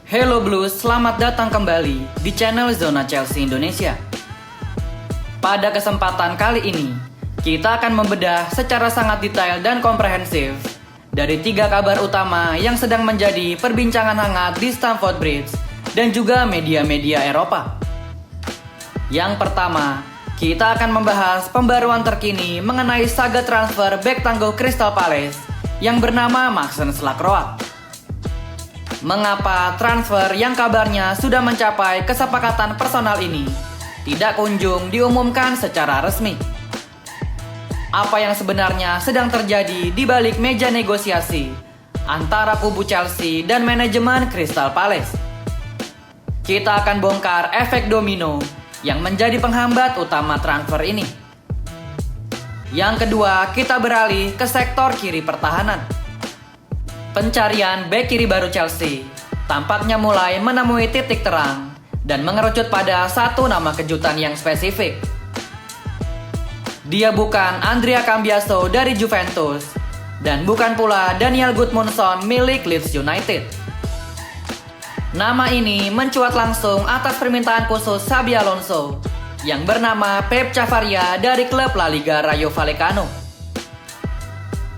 Hello Blues, selamat datang kembali di channel Zona Chelsea Indonesia. Pada kesempatan kali ini, kita akan membedah secara sangat detail dan komprehensif dari 3 kabar utama yang sedang menjadi perbincangan hangat di Stamford Bridge dan juga media-media Eropa. Yang pertama, kita akan membahas pembaruan terkini mengenai saga transfer bek tangguh Crystal Palace yang bernama Maxence Lacroix. Mengapa transfer yang kabarnya sudah mencapai kesepakatan personal ini tidak kunjung diumumkan secara resmi? Apa yang sebenarnya sedang terjadi di balik meja negosiasi antara kubu Chelsea dan manajemen Crystal Palace? Kita akan bongkar efek domino yang menjadi penghambat utama transfer ini. Yang kedua, kita beralih ke sektor kiri pertahanan. Pencarian bek kiri baru Chelsea tampaknya mulai menemui titik terang dan mengerucut pada satu nama kejutan yang spesifik. Dia bukan Andrea Cambiaso dari Juventus dan bukan pula Daniel Gudmundsson milik Leeds United. Nama ini mencuat langsung atas permintaan khusus Xabi Alonso yang bernama Pep Chavarria dari klub La Liga Rayo Vallecano.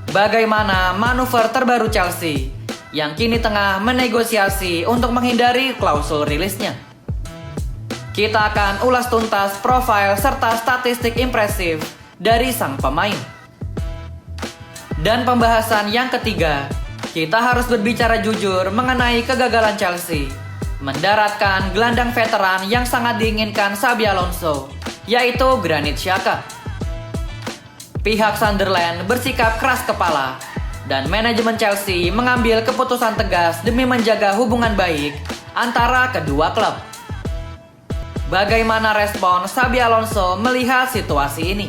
Bagaimana manuver terbaru Chelsea yang kini tengah menegosiasi untuk menghindari klausul rilisnya? Kita akan ulas tuntas profil serta statistik impresif dari sang pemain. Dan pembahasan yang ketiga, kita harus berbicara jujur mengenai kegagalan Chelsea mendaratkan gelandang veteran yang sangat diinginkan Xabi Alonso, yaitu Granit Xhaka. Pihak Sunderland bersikap keras kepala dan manajemen Chelsea mengambil keputusan tegas demi menjaga hubungan baik antara kedua klub. Bagaimana respon Xabi Alonso melihat situasi ini?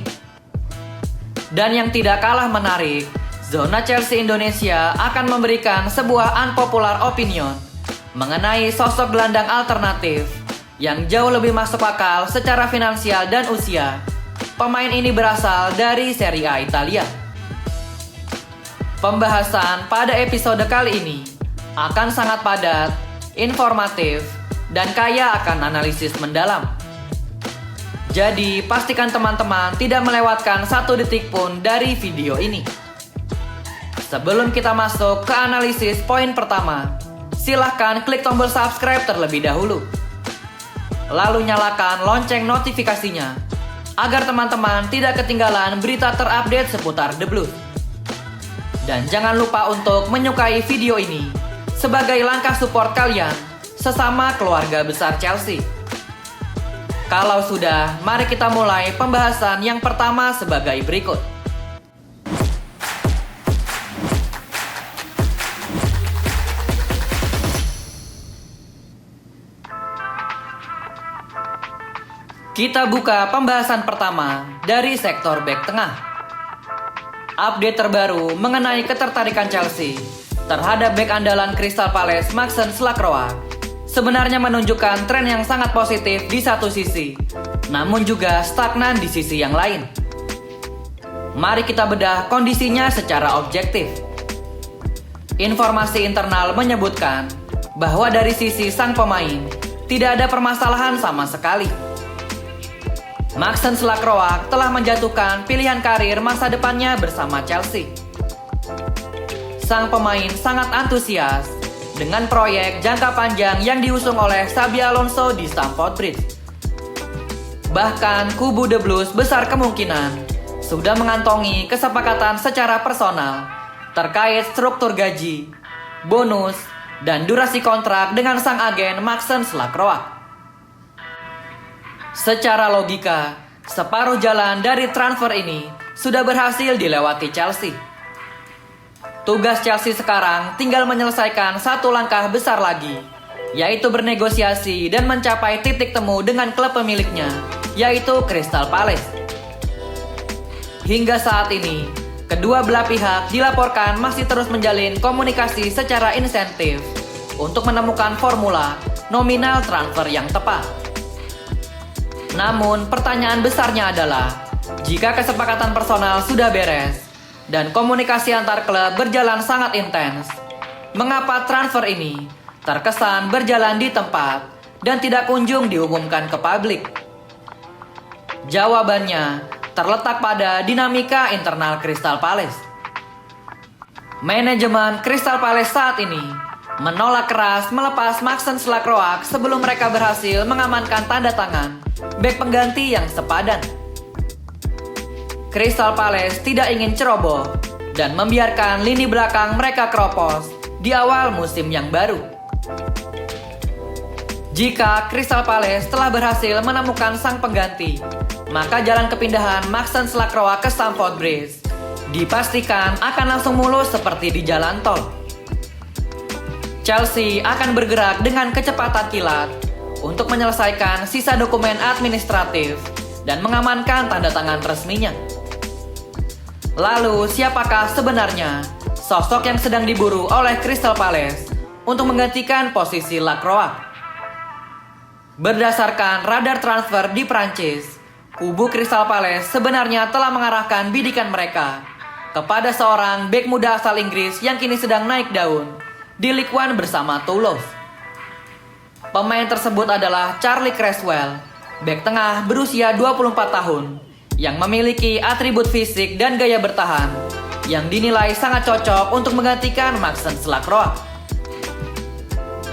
Dan yang tidak kalah menarik, Zona Chelsea Indonesia akan memberikan sebuah unpopular opinion mengenai sosok gelandang alternatif yang jauh lebih masuk akal secara finansial dan usia. Pemain ini berasal dari Serie A Italia. Pembahasan pada episode kali ini akan sangat padat, informatif, dan kaya akan analisis mendalam. Jadi, pastikan teman-teman tidak melewatkan satu detik pun dari video ini. Sebelum kita masuk ke analisis poin pertama, silahkan klik tombol subscribe terlebih dahulu. Lalu nyalakan lonceng notifikasinya agar teman-teman tidak ketinggalan berita terupdate seputar The Blues. Dan jangan lupa untuk menyukai video ini sebagai langkah support kalian sesama keluarga besar Chelsea. Kalau sudah, mari kita mulai pembahasan yang pertama sebagai berikut. Kita buka pembahasan pertama dari sektor bek tengah. Update terbaru mengenai ketertarikan Chelsea terhadap bek andalan Crystal Palace Maxence Lacroix sebenarnya menunjukkan tren yang sangat positif di satu sisi, namun juga stagnan di sisi yang lain. Mari kita bedah kondisinya secara objektif. Informasi internal menyebutkan bahwa dari sisi sang pemain tidak ada permasalahan sama sekali. Maxence Lacroix telah menjatuhkan pilihan karir masa depannya bersama Chelsea. Sang pemain sangat antusias dengan proyek jangka panjang yang diusung oleh Xabi Alonso di Stamford Bridge. Bahkan kubu The Blues besar kemungkinan sudah mengantongi kesepakatan secara personal terkait struktur gaji, bonus, dan durasi kontrak dengan sang agen Maxence Lacroix. Secara logika, separuh jalan dari transfer ini sudah berhasil dilewati Chelsea. Tugas Chelsea sekarang tinggal menyelesaikan satu langkah besar lagi, yaitu bernegosiasi dan mencapai titik temu dengan klub pemiliknya, yaitu Crystal Palace. Hingga saat ini, kedua belah pihak dilaporkan masih terus menjalin komunikasi secara insentif untuk menemukan formula nominal transfer yang tepat. Namun pertanyaan besarnya adalah, jika kesepakatan personal sudah beres dan komunikasi antar klub berjalan sangat intens, mengapa transfer ini terkesan berjalan di tempat dan tidak kunjung diumumkan ke publik? Jawabannya terletak pada dinamika internal Crystal Palace. Manajemen Crystal Palace saat ini menolak keras melepas Maxence Lacroix sebelum mereka berhasil mengamankan tanda tangan bek pengganti yang sepadan. Crystal Palace tidak ingin ceroboh dan membiarkan lini belakang mereka keropos di awal musim yang baru. Jika Crystal Palace telah berhasil menemukan sang pengganti, maka jalan kepindahan Maxence Lacroix ke Stamford Bridge dipastikan akan langsung mulus seperti di jalan tol. Chelsea akan bergerak dengan kecepatan kilat untuk menyelesaikan sisa dokumen administratif dan mengamankan tanda tangan resminya. Lalu, siapakah sebenarnya sosok yang sedang diburu oleh Crystal Palace untuk menggantikan posisi Lacroix? Berdasarkan radar transfer di Prancis, kubu Crystal Palace sebenarnya telah mengarahkan bidikan mereka kepada seorang bek muda asal Inggris yang kini sedang naik daun di Ligue 1 bersama Toulouse. Pemain tersebut adalah Charlie Cresswell, bek tengah berusia 24 tahun yang memiliki atribut fisik dan gaya bertahan yang dinilai sangat cocok untuk menggantikan Maxence Lacroix.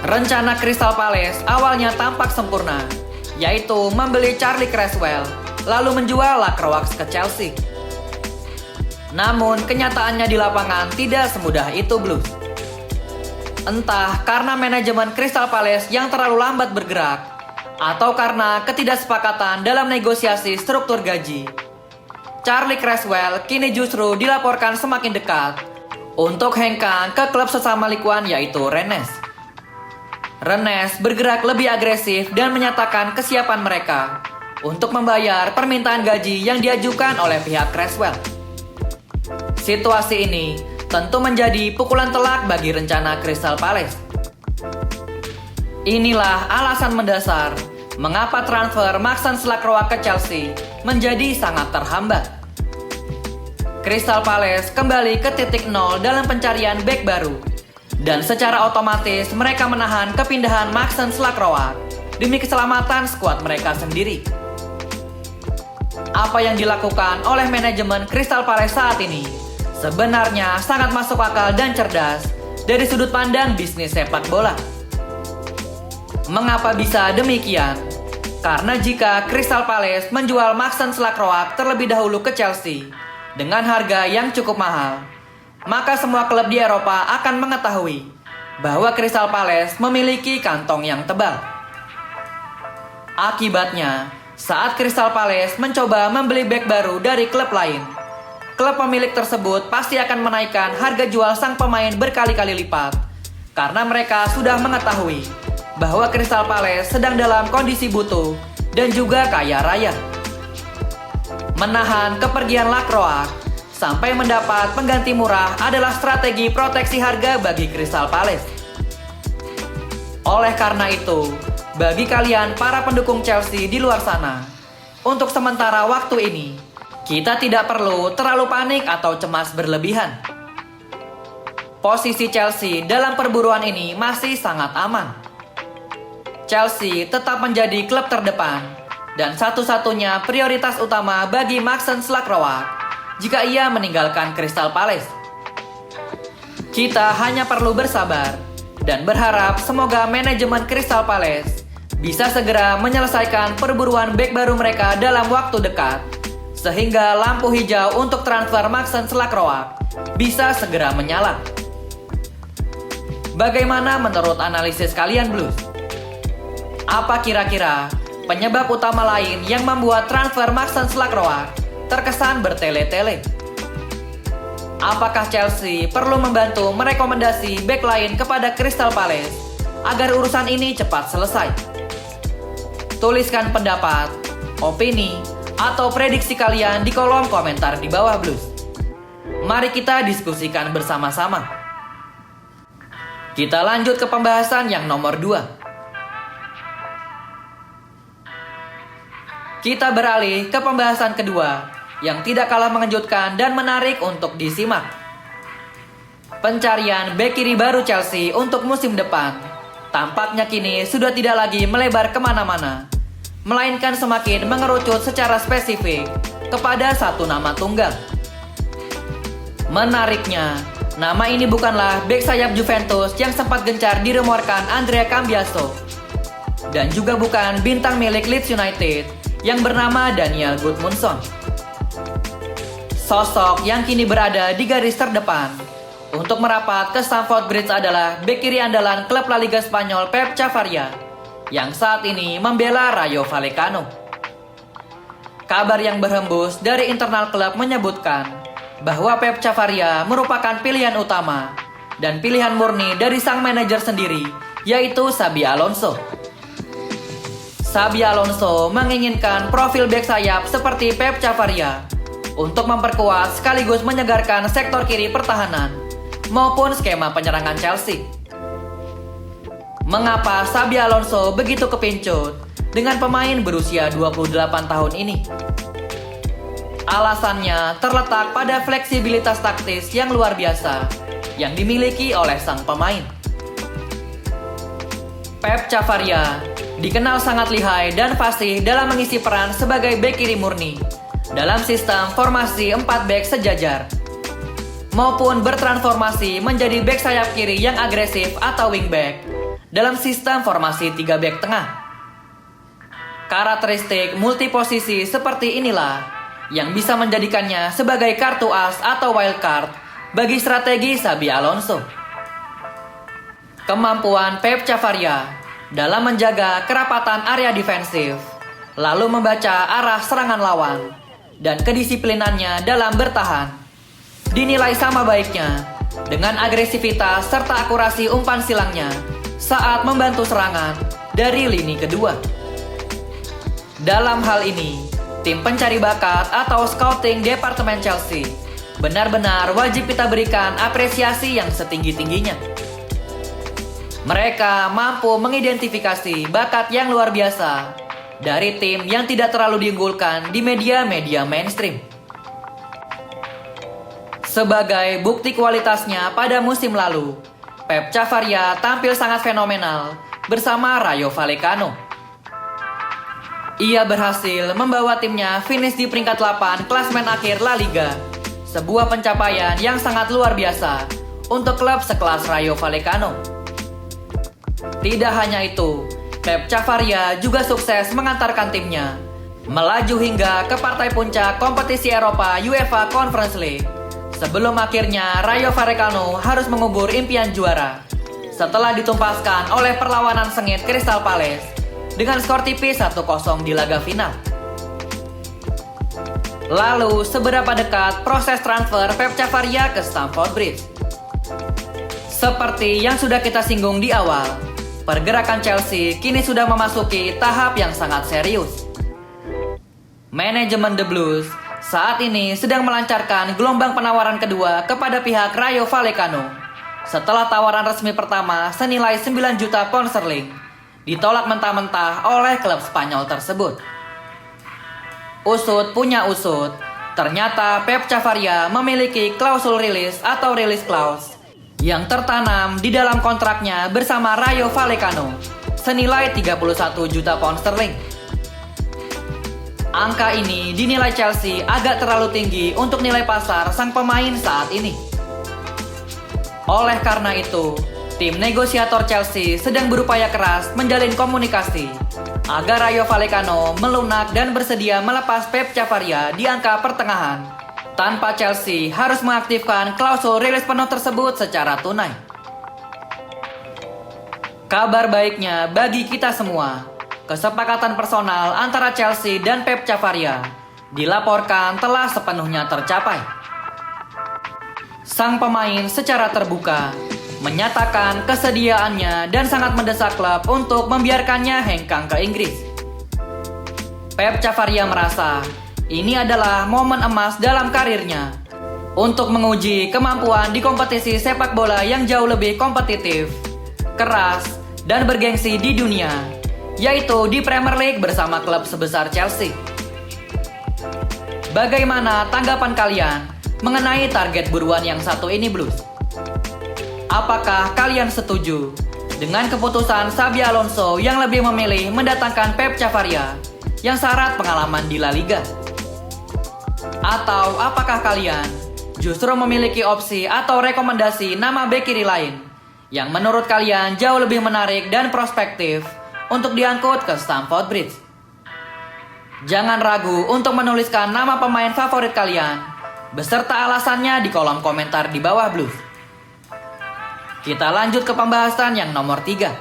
Rencana Crystal Palace awalnya tampak sempurna, yaitu membeli Charlie Cresswell lalu menjual Lacroix ke Chelsea. Namun kenyataannya di lapangan tidak semudah itu, Blues. Entah karena manajemen Crystal Palace yang terlalu lambat bergerak, atau karena ketidaksepakatan dalam negosiasi struktur gaji, Charlie Cresswell kini justru dilaporkan semakin dekat untuk hengkang ke klub sesama Ligue 1 yaitu Rennes. Rennes bergerak lebih agresif dan menyatakan kesiapan mereka untuk membayar permintaan gaji yang diajukan oleh pihak Cresswell. Situasi ini tentu menjadi pukulan telak bagi rencana Crystal Palace. Inilah alasan mendasar mengapa transfer Maxence Lacroix ke Chelsea menjadi sangat terhambat. Crystal Palace kembali ke titik nol dalam pencarian bek baru, dan secara otomatis mereka menahan kepindahan Maxence Lacroix demi keselamatan skuad mereka sendiri. Apa yang dilakukan oleh manajemen Crystal Palace saat ini sebenarnya sangat masuk akal dan cerdas dari sudut pandang bisnis sepak bola. Mengapa bisa demikian? Karena jika Crystal Palace menjual Maxence Lacroix terlebih dahulu ke Chelsea dengan harga yang cukup mahal, maka semua klub di Eropa akan mengetahui bahwa Crystal Palace memiliki kantong yang tebal. Akibatnya, saat Crystal Palace mencoba membeli bek baru dari klub lain, klub pemilik tersebut pasti akan menaikkan harga jual sang pemain berkali-kali lipat karena mereka sudah mengetahui bahwa Crystal Palace sedang dalam kondisi butuh dan juga kaya raya. Menahan kepergian Lacroix sampai mendapat pengganti murah adalah strategi proteksi harga bagi Crystal Palace. Oleh karena itu, bagi kalian para pendukung Chelsea di luar sana, untuk sementara waktu ini, kita tidak perlu terlalu panik atau cemas berlebihan. Posisi Chelsea dalam perburuan ini masih sangat aman. Chelsea tetap menjadi klub terdepan dan satu-satunya prioritas utama bagi Maxence Lacroix jika ia meninggalkan Crystal Palace. Kita hanya perlu bersabar dan berharap semoga manajemen Crystal Palace bisa segera menyelesaikan perburuan bek baru mereka dalam waktu dekat, sehingga lampu hijau untuk transfer Maxence Lacroix bisa segera menyala. Bagaimana menurut analisis kalian, Blues? Apa kira-kira penyebab utama lain yang membuat transfer Maxence Lacroix terkesan bertele-tele? Apakah Chelsea perlu membantu merekomendasi bek lain kepada Crystal Palace agar urusan ini cepat selesai? Tuliskan pendapat, opini, atau prediksi kalian di kolom komentar di bawah, Blues. Mari kita diskusikan bersama-sama. Kita lanjut ke pembahasan yang nomor 2. Kita beralih ke pembahasan kedua yang tidak kalah mengejutkan dan menarik untuk disimak. Pencarian bek kiri baru Chelsea untuk musim depan tampaknya kini sudah tidak lagi melebar kemana-mana, melainkan semakin mengerucut secara spesifik kepada satu nama tunggal. Menariknya, nama ini bukanlah bek sayap Juventus yang sempat gencar dirumorkan Andrea Cambiaso, dan juga bukan bintang milik Leeds United yang bernama Daniel Gudmundsson. Sosok yang kini berada di garis terdepan untuk merapat ke Stamford Bridge adalah bek kiri andalan klub La Liga Spanyol Pep Chavarria yang saat ini membela Rayo Vallecano. Kabar yang berhembus dari internal klub menyebutkan bahwa Pep Chavarria merupakan pilihan utama dan pilihan murni dari sang manajer sendiri, yaitu Xabi Alonso. Xabi Alonso menginginkan profil bek sayap seperti Pep Chavarria untuk memperkuat sekaligus menyegarkan sektor kiri pertahanan maupun skema penyerangan Chelsea. Mengapa Xabi Alonso begitu kepincut dengan pemain berusia 28 tahun ini? Alasannya terletak pada fleksibilitas taktis yang luar biasa yang dimiliki oleh sang pemain. Pep Chavarria dikenal sangat lihai dan fasih dalam mengisi peran sebagai bek kiri murni dalam sistem formasi 4 bek sejajar, maupun bertransformasi menjadi bek sayap kiri yang agresif atau wingback dalam sistem formasi 3 bek tengah. Karakteristik multiposisi seperti inilah yang bisa menjadikannya sebagai kartu as atau wild card bagi strategi Xabi Alonso. Kemampuan Pep Chavarria dalam menjaga kerapatan area defensif, lalu membaca arah serangan lawan, dan kedisiplinannya dalam bertahan dinilai sama baiknya dengan agresivitas serta akurasi umpan silangnya saat membantu serangan dari lini kedua. Dalam hal ini, tim pencari bakat atau scouting departemen Chelsea benar-benar wajib kita berikan apresiasi yang setinggi-tingginya. Mereka mampu mengidentifikasi bakat yang luar biasa dari tim yang tidak terlalu diunggulkan di media-media mainstream. Sebagai bukti kualitasnya pada musim lalu, Pep Chavarria tampil sangat fenomenal bersama Rayo Vallecano. Ia berhasil membawa timnya finish di peringkat 8 klasmen akhir La Liga, sebuah pencapaian yang sangat luar biasa untuk klub sekelas Rayo Vallecano. Tidak hanya itu, Pep Chavarria juga sukses mengantarkan timnya melaju hingga ke partai puncak kompetisi Eropa UEFA Conference League, sebelum akhirnya Rayo Vallecano harus mengubur impian juara setelah ditumpaskan oleh perlawanan sengit Crystal Palace dengan skor tipis 1-0 di laga final. Lalu, seberapa dekat proses transfer Pep Chavarria ke Stamford Bridge? Seperti yang sudah kita singgung di awal, pergerakan Chelsea kini sudah memasuki tahap yang sangat serius. Manajemen The Blues saat ini sedang melancarkan gelombang penawaran kedua kepada pihak Rayo Vallecano setelah tawaran resmi pertama senilai 9 juta pound sterling ditolak mentah-mentah oleh klub Spanyol tersebut. Usut punya usut, ternyata Pep Chavarria memiliki klausul rilis atau release clause yang tertanam di dalam kontraknya bersama Rayo Vallecano senilai 31 juta pound sterling. Angka ini dinilai Chelsea agak terlalu tinggi untuk nilai pasar sang pemain saat ini. Oleh karena itu, tim negosiator Chelsea sedang berupaya keras menjalin komunikasi agar Rayo Vallecano melunak dan bersedia melepas Pep Chavarria di angka pertengahan, tanpa Chelsea harus mengaktifkan klausul rilis penuh tersebut secara tunai. Kabar baiknya bagi kita semua, kesepakatan personal antara Chelsea dan Pep Chavarria dilaporkan telah sepenuhnya tercapai. Sang pemain secara terbuka menyatakan kesediaannya dan sangat mendesak klub untuk membiarkannya hengkang ke Inggris. Pep Chavarria merasa ini adalah momen emas dalam karirnya untuk menguji kemampuan di kompetisi sepak bola yang jauh lebih kompetitif, keras, dan bergengsi di dunia, yaitu di Premier League bersama klub sebesar Chelsea. Bagaimana tanggapan kalian mengenai target buruan yang satu ini, Blues? Apakah kalian setuju dengan keputusan Xabi Alonso yang lebih memilih mendatangkan Pep Chavaria yang syarat pengalaman di La Liga? Atau apakah kalian justru memiliki opsi atau rekomendasi nama bek kiri lain yang menurut kalian jauh lebih menarik dan prospektif untuk diangkut ke Stamford Bridge? Jangan ragu untuk menuliskan nama pemain favorit kalian beserta alasannya di kolom komentar di bawah Blues. Kita lanjut ke pembahasan yang nomor 3.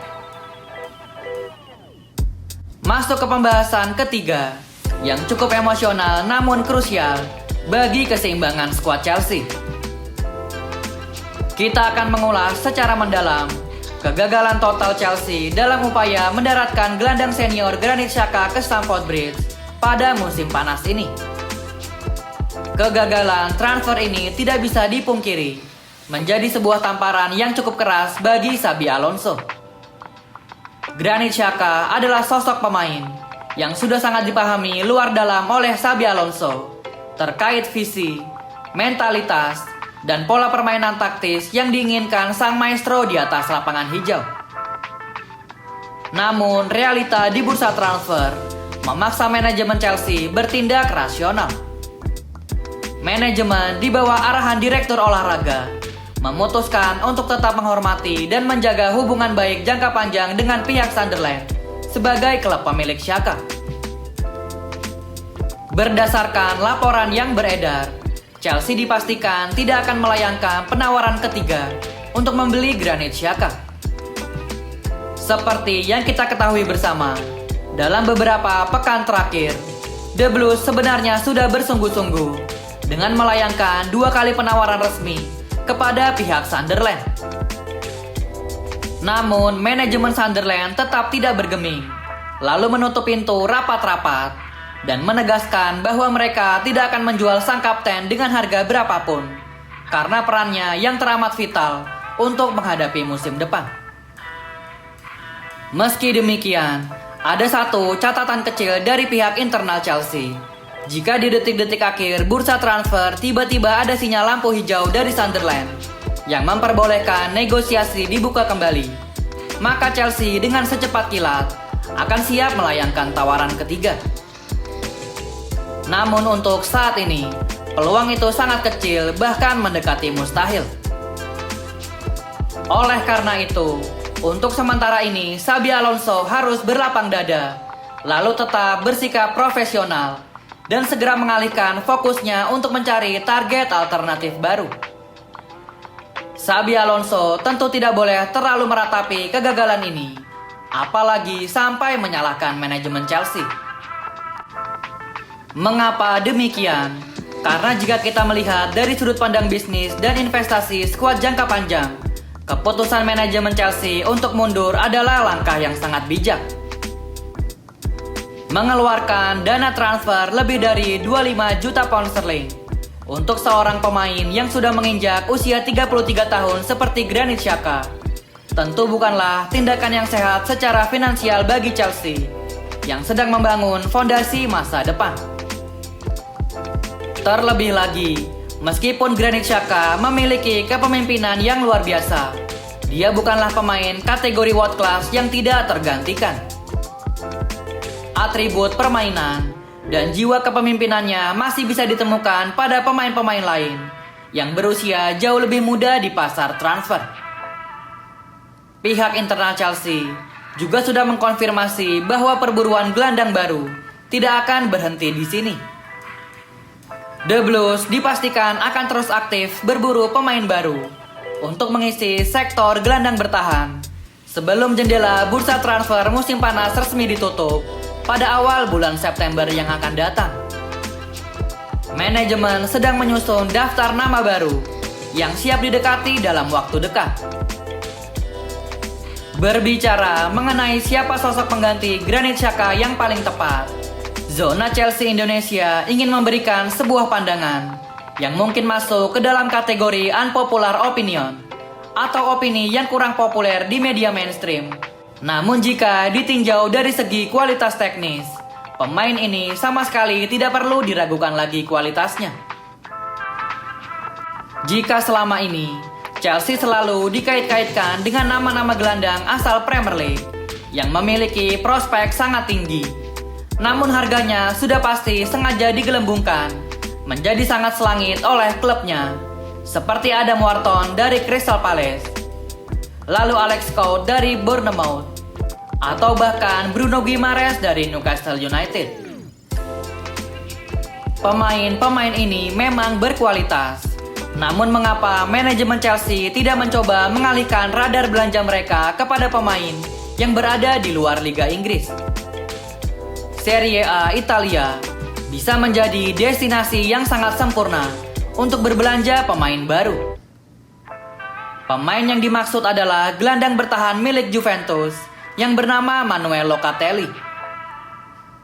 Masuk ke pembahasan ketiga yang cukup emosional namun krusial bagi keseimbangan skuad Chelsea. Kita akan mengulas secara mendalam kegagalan total Chelsea dalam upaya mendaratkan gelandang senior Granit Xhaka ke Stamford Bridge pada musim panas ini. Kegagalan transfer ini tidak bisa dipungkiri menjadi sebuah tamparan yang cukup keras bagi Xabi Alonso. Granit Xhaka adalah sosok pemain yang sudah sangat dipahami luar dalam oleh Xabi Alonso terkait visi, mentalitas, dan pola permainan taktis yang diinginkan sang maestro di atas lapangan hijau. Namun, realita di bursa transfer memaksa manajemen Chelsea bertindak rasional. Manajemen di bawah arahan direktur olahraga memutuskan untuk tetap menghormati dan menjaga hubungan baik jangka panjang dengan pihak Sunderland sebagai klub pemilik Xhaka. Berdasarkan laporan yang beredar, Chelsea dipastikan tidak akan melayangkan penawaran ketiga untuk membeli Granit Xhaka. Seperti yang kita ketahui bersama, dalam beberapa pekan terakhir, The Blues sebenarnya sudah bersungguh-sungguh dengan melayangkan 2 kali penawaran resmi kepada pihak Sunderland. Namun, manajemen Sunderland tetap tidak bergeming, lalu menutup pintu rapat-rapat dan menegaskan bahwa mereka tidak akan menjual sang kapten dengan harga berapapun karena perannya yang teramat vital untuk menghadapi musim depan. Meski demikian, ada satu catatan kecil dari pihak internal Chelsea. Jika di detik-detik akhir bursa transfer tiba-tiba ada sinyal lampu hijau dari Sunderland yang memperbolehkan negosiasi dibuka kembali, maka Chelsea dengan secepat kilat akan siap melayangkan tawaran ketiga. Namun untuk saat ini, peluang itu sangat kecil bahkan mendekati mustahil. Oleh karena itu, untuk sementara ini Xabi Alonso harus berlapang dada, lalu tetap bersikap profesional dan segera mengalihkan fokusnya untuk mencari target alternatif baru. Xabi Alonso tentu tidak boleh terlalu meratapi kegagalan ini, apalagi sampai menyalahkan manajemen Chelsea. Mengapa demikian? Karena jika kita melihat dari sudut pandang bisnis dan investasi skuad jangka panjang, keputusan manajemen Chelsea untuk mundur adalah langkah yang sangat bijak. Mengeluarkan dana transfer lebih dari 25 juta pound sterling untuk seorang pemain yang sudah menginjak usia 33 tahun seperti Granit Xhaka tentu bukanlah tindakan yang sehat secara finansial bagi Chelsea yang sedang membangun fondasi masa depan. Terlebih lagi, meskipun Granit Xhaka memiliki kepemimpinan yang luar biasa, dia bukanlah pemain kategori world class yang tidak tergantikan. Atribut permainan dan jiwa kepemimpinannya masih bisa ditemukan pada pemain-pemain lain yang berusia jauh lebih muda di pasar transfer. Pihak internal Chelsea juga sudah mengkonfirmasi bahwa perburuan gelandang baru tidak akan berhenti di sini. The Blues dipastikan akan terus aktif berburu pemain baru untuk mengisi sektor gelandang bertahan sebelum jendela bursa transfer musim panas resmi ditutup pada awal bulan September yang akan datang. Manajemen sedang menyusun daftar nama baru yang siap didekati dalam waktu dekat. Berbicara mengenai siapa sosok pengganti Granit Xhaka yang paling tepat, Zona Chelsea Indonesia ingin memberikan sebuah pandangan yang mungkin masuk ke dalam kategori unpopular opinion atau opini yang kurang populer di media mainstream. Namun jika ditinjau dari segi kualitas teknis, pemain ini sama sekali tidak perlu diragukan lagi kualitasnya. Jika selama ini Chelsea selalu dikait-kaitkan dengan nama-nama gelandang asal Premier League yang memiliki prospek sangat tinggi. Namun harganya sudah pasti sengaja digelembungkan menjadi sangat selangit oleh klubnya, seperti Adam Wharton dari Crystal Palace, lalu Alex Scott dari Bournemouth, atau bahkan Bruno Guimaraes dari Newcastle United. Pemain-pemain ini memang berkualitas, namun mengapa manajemen Chelsea tidak mencoba mengalihkan radar belanja mereka kepada pemain yang berada di luar Liga Inggris? Serie A Italia bisa menjadi destinasi yang sangat sempurna untuk berbelanja pemain baru. Pemain yang dimaksud adalah gelandang bertahan milik Juventus yang bernama Manuel Locatelli.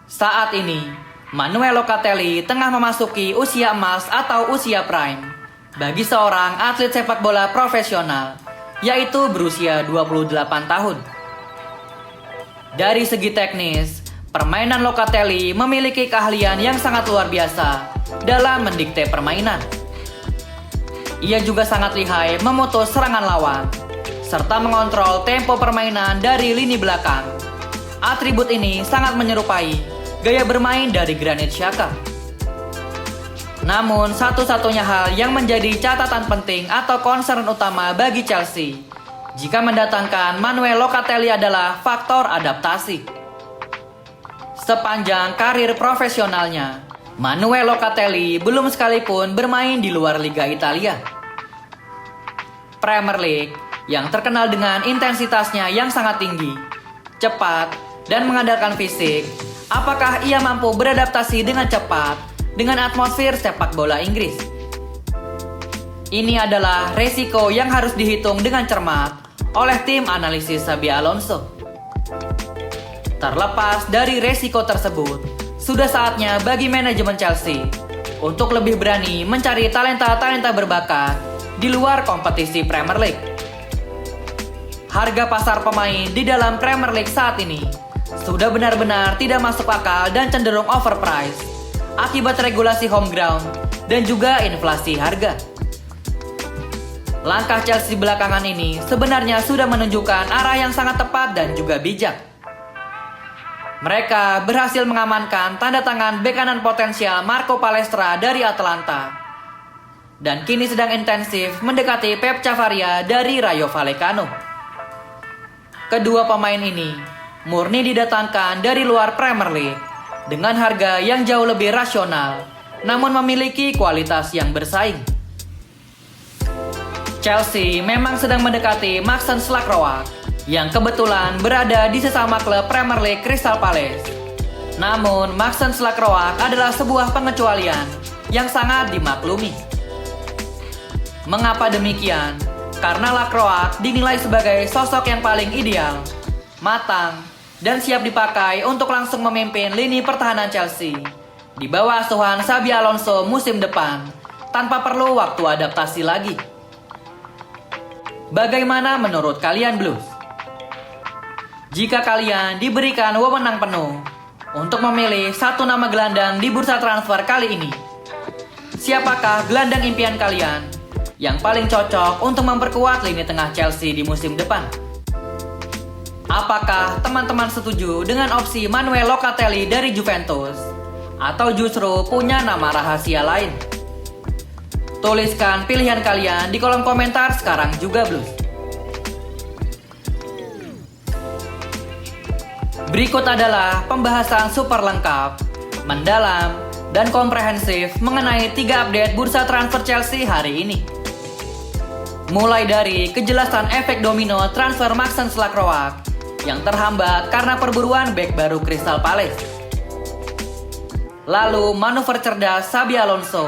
Saat ini, Manuel Locatelli tengah memasuki usia emas atau usia prime bagi seorang atlet sepak bola profesional, yaitu berusia 28 tahun. Dari segi teknis, permainan Locatelli memiliki keahlian yang sangat luar biasa dalam mendikte permainan. Ia juga sangat lihai memutus serangan lawan, serta mengontrol tempo permainan dari lini belakang. Atribut ini sangat menyerupai gaya bermain dari Granit Xhaka. Namun, satu-satunya hal yang menjadi catatan penting atau concern utama bagi Chelsea jika mendatangkan Manuel Locatelli adalah faktor adaptasi. Sepanjang karir profesionalnya, Manuel Locatelli belum sekalipun bermain di luar Liga Italia. Premier League yang terkenal dengan intensitasnya yang sangat tinggi, cepat, dan mengandalkan fisik, apakah ia mampu beradaptasi dengan cepat dengan atmosfer sepak bola Inggris? Ini adalah resiko yang harus dihitung dengan cermat oleh tim analisis Xabi Alonso. Terlepas dari resiko tersebut, sudah saatnya bagi manajemen Chelsea untuk lebih berani mencari talenta-talenta berbakat di luar kompetisi Premier League. Harga pasar pemain di dalam Premier League saat ini sudah benar-benar tidak masuk akal dan cenderung overpriced akibat regulasi home ground dan juga inflasi harga. Langkah Chelsea belakangan ini sebenarnya sudah menunjukkan arah yang sangat tepat dan juga bijak. Mereka berhasil mengamankan tanda tangan bek kanan potensial Marco Palestra dari Atalanta, dan kini sedang intensif mendekati Pep Chavaria dari Rayo Vallecano. Kedua pemain ini murni didatangkan dari luar Premier League dengan harga yang jauh lebih rasional, namun memiliki kualitas yang bersaing. Chelsea memang sedang mendekati Maxence Lacroix yang kebetulan berada di sesama klub Premier League Crystal Palace. Namun Maxence Lacroix adalah sebuah pengecualian yang sangat dimaklumi. Mengapa demikian? Karena Lacroix dinilai sebagai sosok yang paling ideal, matang, dan siap dipakai untuk langsung memimpin lini pertahanan Chelsea di bawah asuhan Xabi Alonso musim depan tanpa perlu waktu adaptasi lagi. Bagaimana menurut kalian Blues? Jika kalian diberikan wewenang penuh untuk memilih satu nama gelandang di bursa transfer kali ini, siapakah gelandang impian kalian yang paling cocok untuk memperkuat lini tengah Chelsea di musim depan? Apakah teman-teman setuju dengan opsi Manuel Locatelli dari Juventus? Atau justru punya nama rahasia lain? Tuliskan pilihan kalian di kolom komentar sekarang juga Blues. Berikut adalah pembahasan super lengkap, mendalam, dan komprehensif mengenai 3 update bursa transfer Chelsea hari ini. Mulai dari kejelasan efek domino transfer Maxence Lacroix yang terhambat karena perburuan bek baru Crystal Palace. Lalu manuver cerdas Xabi Alonso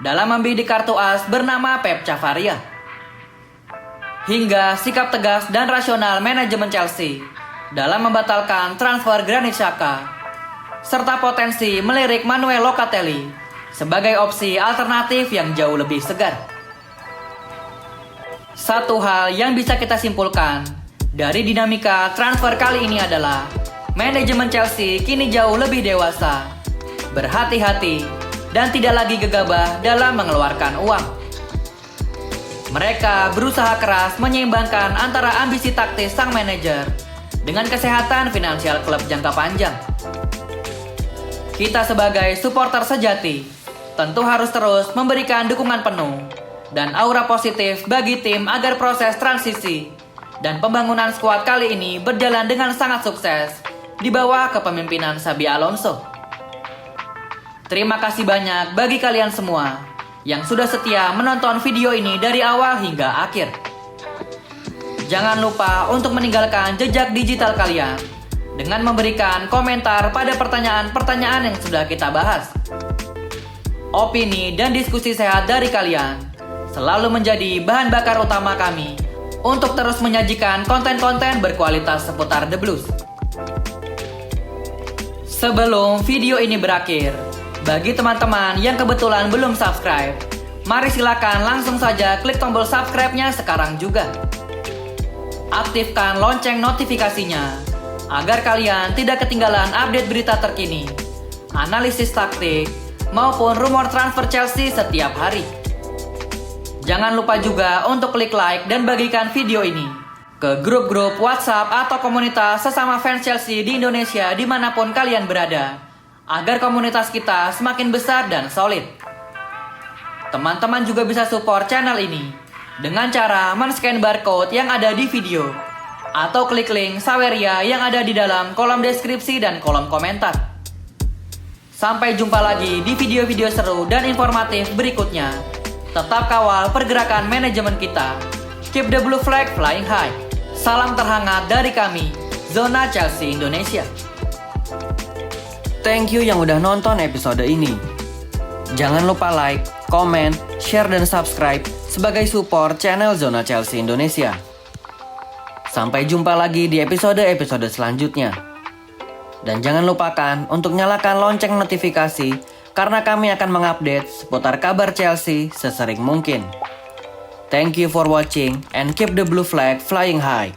dalam membidik kartu as bernama Pep Chavaria. Hingga sikap tegas dan rasional manajemen Chelsea dalam membatalkan transfer Granit Xhaka, serta potensi melirik Manuel Locatelli sebagai opsi alternatif yang jauh lebih segar. Satu hal yang bisa kita simpulkan dari dinamika transfer kali ini adalah manajemen Chelsea kini jauh lebih dewasa, berhati-hati, dan tidak lagi gegabah dalam mengeluarkan uang. Mereka berusaha keras menyeimbangkan antara ambisi taktis sang manajer dengan kesehatan finansial klub jangka panjang. Kita sebagai supporter sejati tentu harus terus memberikan dukungan penuh dan aura positif bagi tim agar proses transisi dan pembangunan skuad kali ini berjalan dengan sangat sukses di bawah kepemimpinan Xabi Alonso. Terima kasih banyak bagi kalian semua yang sudah setia menonton video ini dari awal hingga akhir. Jangan lupa untuk meninggalkan jejak digital kalian dengan memberikan komentar pada pertanyaan-pertanyaan yang sudah kita bahas. Opini dan diskusi sehat dari kalian selalu menjadi bahan bakar utama kami untuk terus menyajikan konten-konten berkualitas seputar The Blues. Sebelum video ini berakhir, bagi teman-teman yang kebetulan belum subscribe, mari silakan langsung saja klik tombol subscribe-nya sekarang juga. Aktifkan lonceng notifikasinya agar kalian tidak ketinggalan update berita terkini, analisis taktik, maupun rumor transfer Chelsea setiap hari. Jangan lupa juga untuk klik like dan bagikan video ini ke grup-grup WhatsApp atau komunitas sesama fans Chelsea di Indonesia dimanapun kalian berada, agar komunitas kita semakin besar dan solid. Teman-teman juga bisa support channel ini dengan cara men-scan barcode yang ada di video atau klik link Saweria yang ada di dalam kolom deskripsi dan kolom komentar. Sampai jumpa lagi di video-video seru dan informatif berikutnya. Tetap kawal pergerakan manajemen kita. Keep the blue flag flying high. Salam terhangat dari kami, Zona Chelsea Indonesia. Thank you yang udah nonton episode ini. Jangan lupa like, comment, share, dan subscribe sebagai support channel Zona Chelsea Indonesia. Sampai jumpa lagi di episode-episode selanjutnya. Dan jangan lupakan untuk nyalakan lonceng notifikasi karena kami akan mengupdate seputar kabar Chelsea sesering mungkin. Thank you for watching and keep the blue flag flying high.